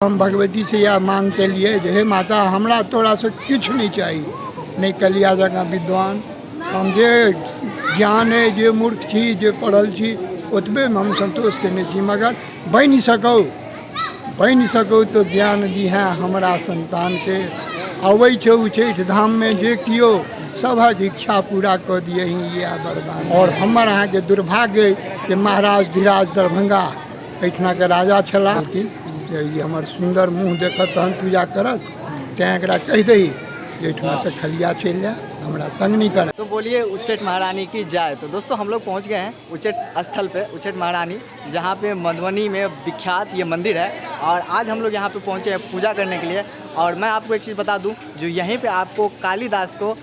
हम भगवती से यह मांग के लिए जे हे माता हमरा तोरा से किछु नहीं चाहिए, नहीं कलिया जगह विद्वान हम जे ज्ञान है जे मूर्ख छी जे पढ़ल छी ओतबे में हम संतोष केने छी, मगर बनि सको तो ज्ञान दिहे हमरा संतान के। अबै छौ उच्चैठ धाम में जे कियो सभक इच्छा पूरा कऽ दिए यह वरदान। और हमर अहाँ के दुर्भाग्य कि महाराज धीराज दरभंगा एहिठुना के राजा छलाह, ये हमर सुंदर मुँह देखत तहन पूजा करत, तैं एकरा कहि दही एहिठुना से खलिया चलि जाए, हमरा तंग नहीं कर। तो बोलिए उच्चैठ महारानी की जाए। तो दोस्तों हम लोग पहुंच गए हैं उच्चैठ स्थल पे, उच्चैठ महारानी जहां पे मधुबनी में विख्यात ये मंदिर है। और आज हम लोग यहां पे पहुंचे हैं पूजा करने के लिए। और मैं आपको एक चीज़ बता दूं, जो यहीं पे आपको कालिदास को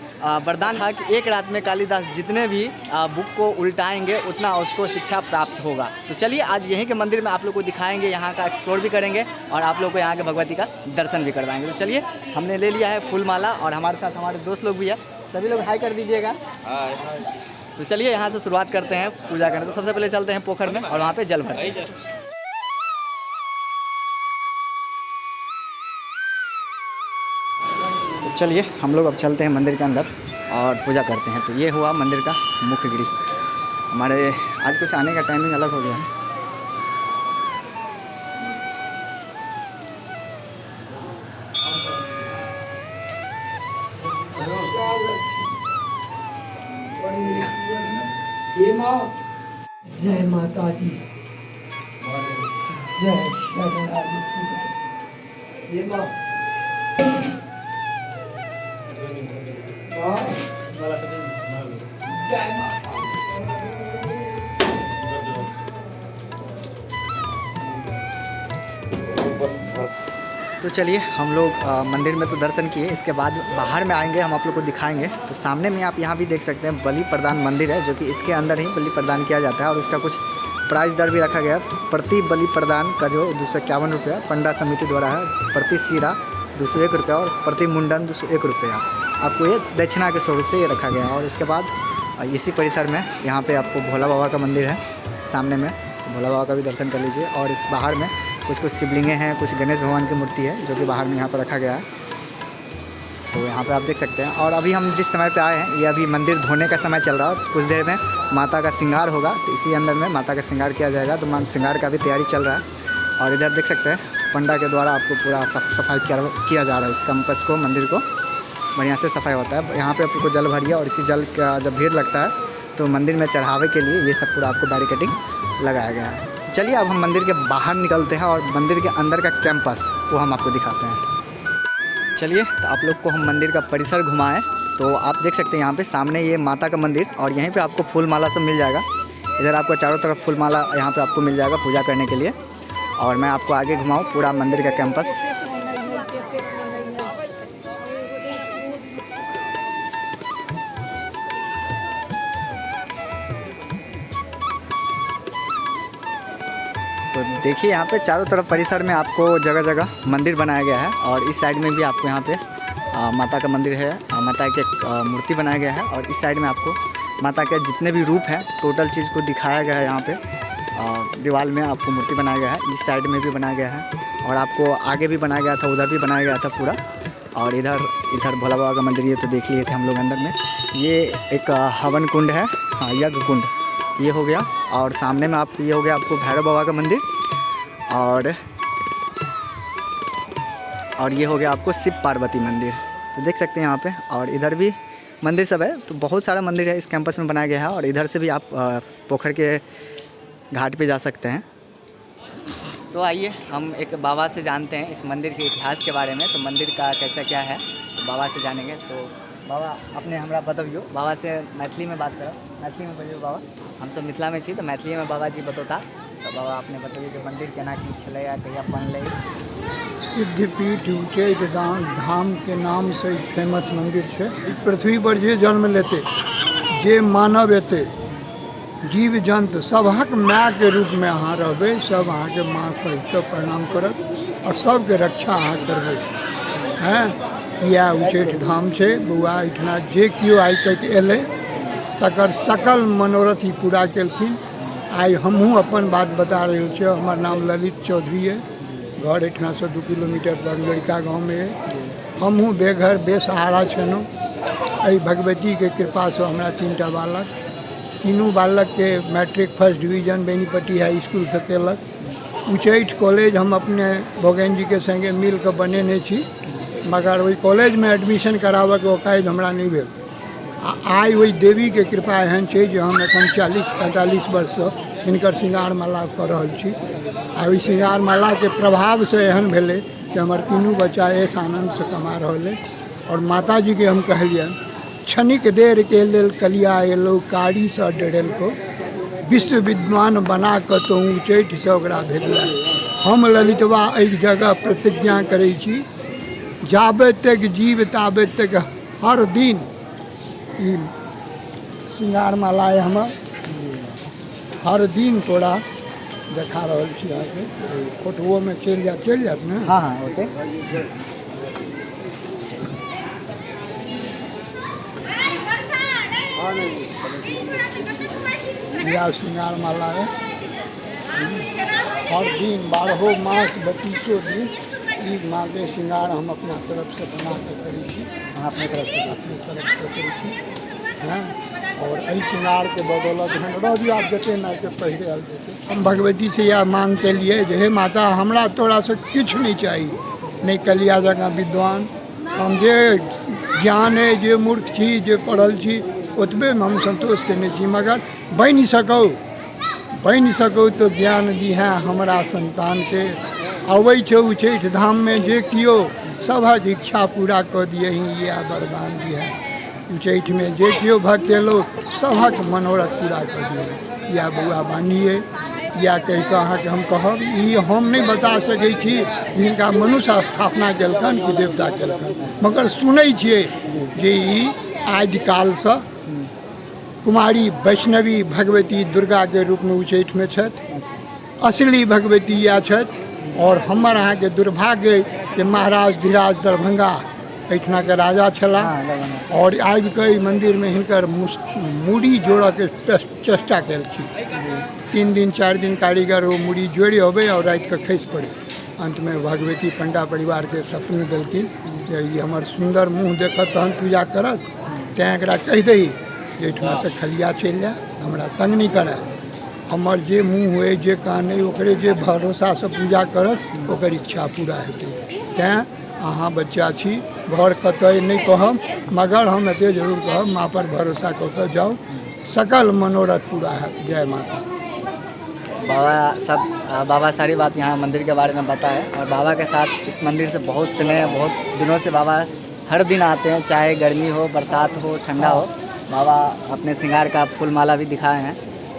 वरदान था कि एक रात में कालिदास जितने भी बुक को उल्टाएंगे उतना उसको शिक्षा प्राप्त होगा। तो चलिए आज यहीं के मंदिर में आप लोग को दिखाएंगे, यहाँ का एक्सप्लोर भी करेंगे और आप लोग को यहाँ के भगवती का दर्शन भी करवाएंगे। तो चलिए हमने ले लिया है फूल माला और हमारे साथ हमारे दोस्त लोग भी है, सभी लोग हाई कर दीजिएगा। तो चलिए यहाँ से शुरुआत करते हैं पूजा करने। तो सबसे पहले चलते हैं पोखर में और वहाँ पे जल भरते हैं। तो चलिए हम लोग अब चलते हैं मंदिर के अंदर और पूजा करते हैं। तो ये हुआ मंदिर का मुख्य गृह। हमारे आज कुछ आने का टाइमिंग अलग हो गया है। जय माता दी, जय तो चलिए हम लोग मंदिर में तो दर्शन किए, इसके बाद बाहर में आएंगे, हम आप लोग को दिखाएंगे। तो सामने में आप यहाँ भी देख सकते हैं बलि प्रदान मंदिर है, जो कि इसके अंदर ही बलि प्रदान किया जाता है। और उसका कुछ प्राइस दर भी रखा गया है। प्रति बलि प्रदान का जो 251 रुपया पंडा समिति द्वारा है, प्रति सीरा 201 रुपया और प्रति मुंडन 201 रुपया आपको ये दक्षिणा के स्वरूप से ये रखा गया है। और इसके बाद इसी परिसर में यहाँ पे आपको भोला बाबा का मंदिर है सामने में, तो भोला बाबा का भी दर्शन कर लीजिए। और इस बाहर में कुछ शिवलिंगें हैं, कुछ गणेश भगवान की मूर्ति है जो कि बाहर में यहाँ पर रखा गया है। तो यहाँ पे आप देख सकते हैं। और अभी हम जिस समय पे आए हैं ये अभी मंदिर धोने का समय चल रहा है। कुछ देर में माता का श्रृंगार होगा, तो इसी अंदर में माता का श्रृंगार किया जाएगा। तो श्रृंगार का भी तैयारी चल रहा है। और इधर देख सकते हैं पंडा के द्वारा आपको पूरा सफाई किया जा रहा है। इस कैंपस को, मंदिर को बढ़िया से सफाई होता है। यहाँ पे आपको जल भरिए और इसी जल का जब भीड़ लगता है तो मंदिर में चढ़ावे के लिए ये सब पूरा आपको बैरिकेडिंग लगाया गया है। चलिए अब हम मंदिर के बाहर निकलते हैं और मंदिर के अंदर का कैंपस वो हम आपको दिखाते हैं। चलिए तो आप लोग को हम मंदिर का परिसर घुमाएं। तो आप देख सकते हैं यहाँ पे सामने ये माता का मंदिर और यहीं पे आपको फूल माला सब मिल जाएगा। इधर आपको चारों तरफ फूल माला यहाँ पे आपको मिल जाएगा पूजा करने के लिए। और मैं आपको आगे घुमाऊँ पूरा मंदिर का कैंपस। तो देखिए यहाँ पे चारों तरफ परिसर में आपको जगह जगह मंदिर बनाया गया है। और इस साइड में भी आपको यहाँ पे माता का मंदिर है, माता की मूर्ति बनाया गया है। और इस साइड में आपको माता के जितने भी रूप हैं टोटल चीज़ को दिखाया गया है। यहाँ पे दीवार में आपको मूर्ति बनाया गया है, इस साइड में भी बनाया गया है और आपको आगे भी बनाया गया था, उधर भी बनाया गया था पूरा। और इधर भोला बाबा का मंदिर ये तो देख लिए थे हम लोग अंदर में। ये एक हवन कुंड है, हाँ यज्ञ कुंड ये हो गया। और सामने में आपको ये हो गया आपको भैरव बाबा का मंदिर। और ये हो गया आपको शिव पार्वती मंदिर, तो देख सकते हैं यहाँ पे। और इधर भी मंदिर सब है, तो बहुत सारा मंदिर है इस कैंपस में बनाया गया है। और इधर से भी आप पोखर के घाट पे जा सकते हैं। तो आइए हम एक बाबा से जानते हैं इस मंदिर के इतिहास के बारे में। तो मंदिर का कैसा क्या है तो बाबा से जानेंगे। तो बाबा अपने हमरा बतबियो, बाबा से मैथिली में बात करो, मैथिली में बोलियो बाबा, हम सब मिथिला में छी तो मैथिली में बाबा जी बतौता। तो बाबा अपने बतबियो कि मंदिर केना की छलै कहिया बनलै। सिद्धपीठ उच्चैठ धाम के नाम से फेमस मंदिर है। पृथ्वी पर जे जन्म लेते, जे मानव एते, जीव जंतु सबहक माय के रूप में अहाँ रहबै, सब अहाँ के माँ कहिके प्रणाम करत और सबके रक्षा अहाँ करबै हैं। यह उच्चैठ धाम छै बउआ, एहिठिना जे केओ आइ तक एलै तकर सकल मनोरथ ही पूरा केलखिन। आइ हमहूँ अपन बात बता रहल छी। हमर नाम ललित चौधरी है, घर एठना से 2 किलोमीटर पर लड़का गाँव में है। हमहूँ बेघर बेसहारा छलहुँ। एहि भगवती के कृपा से हमरा 3टा बालक, तीनों बालक के matric first division Benipatti high school से केलक। उच्चैठ कॉलेज हम अपने भोगन जी के संगे मिल के बनेने छी, मगर वही कॉलेज में एडमिशन कराबऽ के औकात हमरा नहीं भेल। आइ वही देवी के कृपा एहन छै जे हम एखन 40-45 वर्ष से हिनकर श्रृंगार माला कर रहल छी। आ ओहि श्रृंगार माला के प्रभाव से एहन भेलै कि हमर तीनों बच्चा ऐश आनंद से कमा रहल है। और माता जी के हम कहलियनि क्षणिक देर के लेल कलिया एलो कारी से डरल को, विश्व विद्वान बना कऽ तो उच्चैठ से ओकरा भेजला। हम ललितवा एहि जगह प्रतिज्ञा करै छी, जाबे तक जीव ताबे तक हर दिन ई श्रृंगार माला है हमर, हर दिन तोरा देखा रहल छी। अहाँके फोटोओ में चलि जायत ने। हाँ हाँ ओके। यह श्रृंगार माला है, हर दिन 12 मास 32 दिन ई माँ के श्रृंगार हम अपना तरफ से बना के करै छी। अपने तरफ से करै छी। हाँ, और एहि श्रृंगार के बदौलत हम रवि आप जते ना के पहिरे आल जेते। हम भगवती से यह मांग के लिए जे हे माता हमरा तोरा से किछु नहीं चाहिए, नहीं कलिया जगह विद्वान। हम जे ज्ञान है, जे मूर्ख छी, जे पढ़ल छी, ओतबे में हम संतोष केने छी। मगर बनि सकौ तो ज्ञान दिहे हमरा संतान के। अबै छौ उच्चैठ धाम में जे कियो सभक इच्छा पूरा कऽ दियहि, यह वरदान दिहे। उच्चैठ में जे कियो भक्त एलो सभक मनोरथ पूरा कऽ दियहि, यह बउआ बानी है। या कहि कऽ अहाँके हम कहब, ई हम नहीं बता सकै छी जिनका मनुष्य स्थापना केलखन कि देवता केलखन, मगर सुनै छियै जे ई आदिकालसँ कुमारी वैष्णवी भगवती दुर्गा के रूप में उच्चैठ में छथि। असली भगवती यह छथि। और हमर अहाँके दुर्भाग्य कि महाराज धीराज दरभंगा एहिठुना के राजा छलाह, और आबि कऽ ई मंदिर में हिनकर मूड़ी जोड़ऽ के चेष्टा केलखिन। 3 दिन 4 दिन कारीगर वो मूड़ी जोड़ि अबै और राति के खसि पड़े। अंत में भगवती पंडा परिवार के सपन देलखिन जे ई हमर सुंदर मुँह देखत तहन पूजा करत, तैं एकरा कहि दही जे एहिठुना से खलिया चलि जाए, हमरा तंग नहीं करे। हमर जे मुँह हुए जे कान है ओकरे जे भरोसा से पूजा करत ओकर इच्छा पूरा हेतै। तैं अहाँ बच्चा छी, घर कतऽ नहीं कहब, मगर हम एते जरूर कहब माँ पर भरोसा कऽ कऽ जाओ, सकल मनोरथ पूरा है। जय माता। बाबा सारी बात यहाँ मंदिर के बारे में बताए, और बाबा के साथ इस मंदिर से बहुत स्नेह, बहुत दिनों से बाबा हर दिन आते हैं, चाहे गर्मी हो, बरसात हो, ठंडा हो। बाबा अपने श्रृंगार का फूल माला भी दिखाए हैं।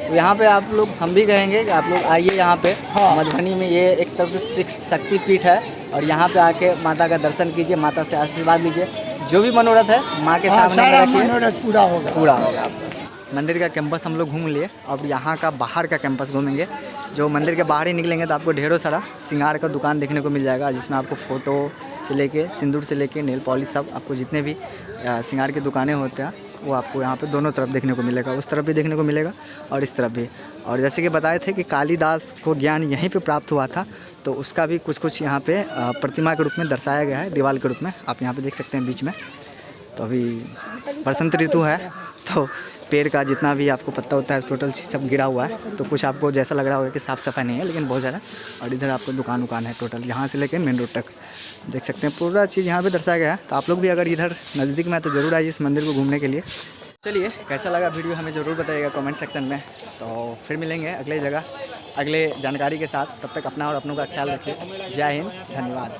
तो यहाँ पे आप लोग, हम भी कहेंगे कि आप लोग आइए यहाँ पे। मधुबनी में ये एक तरफ से शक्ति पीठ है, और यहाँ पे आके माता का दर्शन कीजिए, माता से आशीर्वाद लीजिए। जो भी मनोरथ है माँ के सामने रखिए, मनोरथ पूरा होगा आपका। मंदिर का कैंपस हम लोग घूम लिए, अब यहाँ का बाहर का कैंपस घूमेंगे। जो मंदिर के बाहर ही निकलेंगे तो आपको ढेरों सारा श्रृंगार का दुकान देखने को मिल जाएगा, जिसमें आपको फ़ोटो से लेके सिंदूर से लेके नेल पॉलिश सब, आपको जितने भी श्रृंगार की दुकानें होते हैं वो आपको यहाँ पे दोनों तरफ देखने को मिलेगा। उस तरफ भी देखने को मिलेगा और इस तरफ भी। और जैसे कि बताए थे कि कालिदास को ज्ञान यहीं पे प्राप्त हुआ था, तो उसका भी कुछ यहाँ पे प्रतिमा के रूप में दर्शाया गया है, दीवार के रूप में। आप यहाँ पे देख सकते हैं बीच में। तो अभी बसंत ऋतु है, तो पेड़ का जितना भी आपको पत्ता होता है टोटल सब गिरा हुआ है। तो कुछ आपको जैसा लग रहा होगा कि साफ़ सफाई नहीं है, लेकिन बहुत ज़्यादा। और इधर आपको दुकान है टोटल, यहाँ से लेकर मेन रोड तक देख सकते हैं, पूरा चीज़ यहाँ पे दर्शाया गया है। तो आप लोग भी अगर इधर नज़दीक में है तो ज़रूर आइए इस मंदिर को घूमने के लिए। चलिए, कैसा लगा वीडियो हमें ज़रूर बताइएगा कमेंट सेक्शन में। तो फिर मिलेंगे अगले जगह अगले जानकारी के साथ। तब तक अपना और अपनों का ख्याल रखिए। जय हिंद, धन्यवाद।